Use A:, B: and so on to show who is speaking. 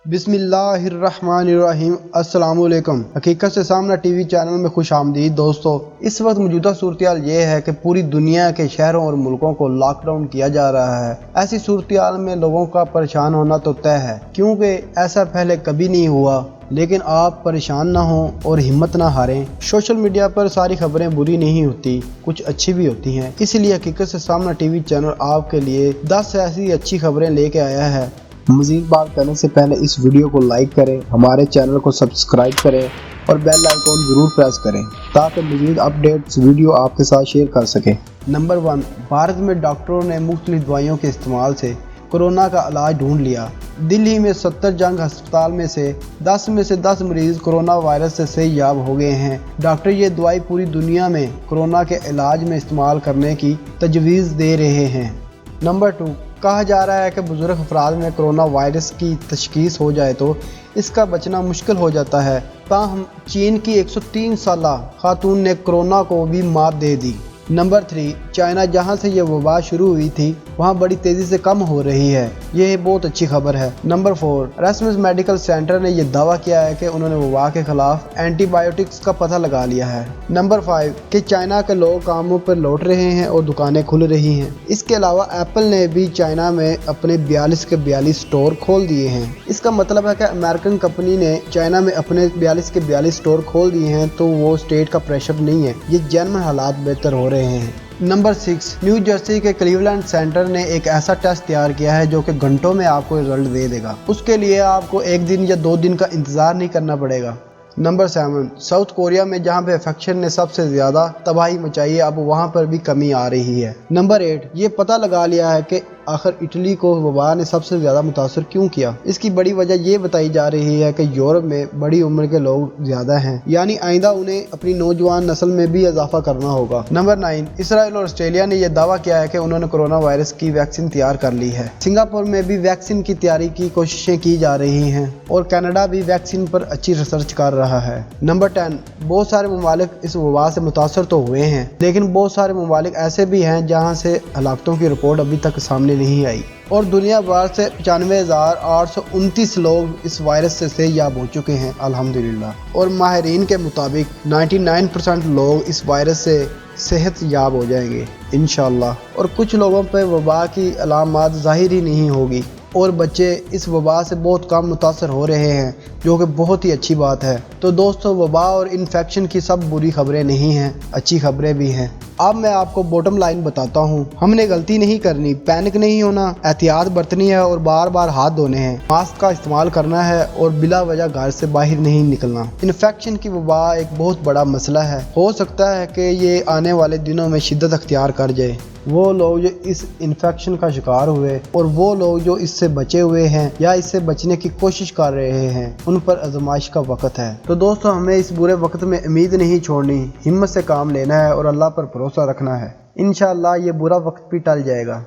A: بسم اللہ الرحمن الرحیم۔ السلام علیکم۔ حقیقت سے سامنا ٹی وی چینل میں خوش آمدید دوستو۔ اس وقت موجودہ صورتحال یہ ہے کہ پوری دنیا کے شہروں اور ملکوں کو لاک ڈاؤن کیا جا رہا ہے۔ ایسی صورتحال میں لوگوں کا پریشان ہونا تو طے ہے، کیونکہ ایسا پہلے کبھی نہیں ہوا۔ لیکن آپ پریشان نہ ہوں اور ہمت نہ ہاریں۔ سوشل میڈیا پر ساری خبریں بری نہیں ہوتی، کچھ اچھی بھی ہوتی ہیں۔ اس لیے حقیقت سے سامنا ٹی وی چینل آپ کے لیے 10 ایسی اچھی خبریں لے کے آیا ہے۔ مزید بات کرنے سے پہلے اس ویڈیو کو لائک کریں، ہمارے چینل کو سبسکرائب کریں اور بیل آئیکن ضرور پریس کریں تاکہ مزید اپڈیٹس ویڈیو آپ کے ساتھ شیئر کر سکیں۔ نمبر 1، بھارت میں ڈاکٹروں نے مختلف دوائیوں کے استعمال سے کورونا کا علاج ڈھونڈ لیا۔ دلی میں 70 جنگ ہسپتال میں سے 10 مریض کورونا وائرس سے صحتیاب ہو گئے ہیں۔ ڈاکٹر یہ دوائی پوری دنیا میں کورونا کے علاج میں استعمال کرنے کی تجویز دے رہے ہیں۔ نمبر 2، کہا جا رہا ہے کہ بزرگ افراد میں کورونا وائرس کی تشخیص ہو جائے تو اس کا بچنا مشکل ہو جاتا ہے۔ تاہم چین کی 103 سالہ خاتون نے کورونا کو بھی مات دے دی۔ نمبر 3، چائنا جہاں سے یہ وبا شروع ہوئی تھی وہاں بڑی تیزی سے کم ہو رہی ہے، یہ بہت اچھی خبر ہے۔ نمبر 4، ریسمس میڈیکل سینٹر نے یہ دعویٰ کیا ہے کہ انہوں نے وبا کے خلاف اینٹی بایوٹکس کا پتہ لگا لیا ہے۔ نمبر 5، کہ چائنا کے لوگ کاموں پر لوٹ رہے ہیں اور دکانیں کھل رہی ہیں۔ اس کے علاوہ ایپل نے بھی چائنا میں اپنے 42 کے 42 سٹور کھول دیے ہیں۔ اس کا مطلب ہے کہ امریکن کمپنی نے چائنا میں اپنے 42 کے 42 سٹور کھول دیے ہیں تو وہ اسٹیٹ کا پریشر نہیں ہے، یہ جنرل حالات بہتر ہو رہے ہیں۔ نمبر 6، نیو جرسی کے کلیولینڈ سینٹر نے ایک ایسا ٹیسٹ تیار کیا ہے جو کہ گھنٹوں میں آپ کو رزلٹ دے دے گا۔ اس کے لیے آپ کو 1 دن یا 2 دن کا انتظار نہیں کرنا پڑے گا۔ نمبر 7، ساؤتھ کوریا میں جہاں پہ انفیکشن نے سب سے زیادہ تباہی مچائی ہے اب وہاں پر بھی کمی آ رہی ہے۔ نمبر 8، یہ پتہ لگا لیا ہے کہ آخر اٹلی کو وبا نے سب سے زیادہ متاثر کیوں کیا۔ اس کی بڑی وجہ یہ بتائی جا رہی ہے کہ یورپ میں بڑی عمر کے لوگ زیادہ ہیں، یعنی آئندہ انہیں اپنی نوجوان نسل میں بھی اضافہ کرنا ہوگا۔ نمبر 9، اسرائیل اور آسٹریلیا نے یہ دعویٰ کیا ہے کہ انہوں نے کورونا وائرس کی ویکسین تیار کر لی ہے۔ سنگاپور میں بھی ویکسین کی تیاری کی کوششیں کی جا رہی ہیں اور کینیڈا بھی ویکسین پر اچھی ریسرچ کر رہا ہے۔ نمبر 10، بہت سارے ممالک اس وبا سے متاثر تو ہوئے ہیں لیکن بہت سارے ممالک ایسے بھی ہیں جہاں سے ہلاکتوں کی رپورٹ ابھی تک سامنے نہیں آئی، اور دنیا بھر سے 95,829 لوگ اس وائرس سے صحتیاب ہو چکے ہیں الحمدللہ، اور ماہرین کے مطابق 99% لوگ اس وائرس سے صحت یاب ہو جائیں گے انشاءاللہ، اور کچھ لوگوں پہ وبا کی علامات ظاہر ہی نہیں ہوگی اور بچے اس وبا سے بہت کم متاثر ہو رہے ہیں، جو کہ بہت ہی اچھی بات ہے۔ تو دوستو، وبا اور انفیکشن کی سب بری خبریں نہیں ہیں، اچھی خبریں بھی ہیں۔ اب میں آپ کو بوٹم لائن بتاتا ہوں۔ ہم نے غلطی نہیں کرنی، پینک نہیں ہونا، احتیاط برتنی ہے اور بار بار ہاتھ دھونے ہیں، ماسک کا استعمال کرنا ہے اور بلا وجہ گھر سے باہر نہیں نکلنا۔ انفیکشن کی وبا ایک بہت بڑا مسئلہ ہے، ہو سکتا ہے کہ یہ آنے والے دنوں میں شدت اختیار کر جائے۔ وہ لوگ جو اس انفیکشن کا شکار ہوئے اور وہ لوگ جو اس سے بچے ہوئے ہیں یا اس سے بچنے کی کوشش کر رہے ہیں ان پر آزمائش کا وقت ہے۔ تو دوستو، ہمیں اس برے وقت میں امید نہیں چھوڑنی، ہمت سے کام لینا ہے اور اللہ پر بھروسہ رکھنا ہے۔ انشاءاللہ یہ برا وقت بھی ٹل جائے گا۔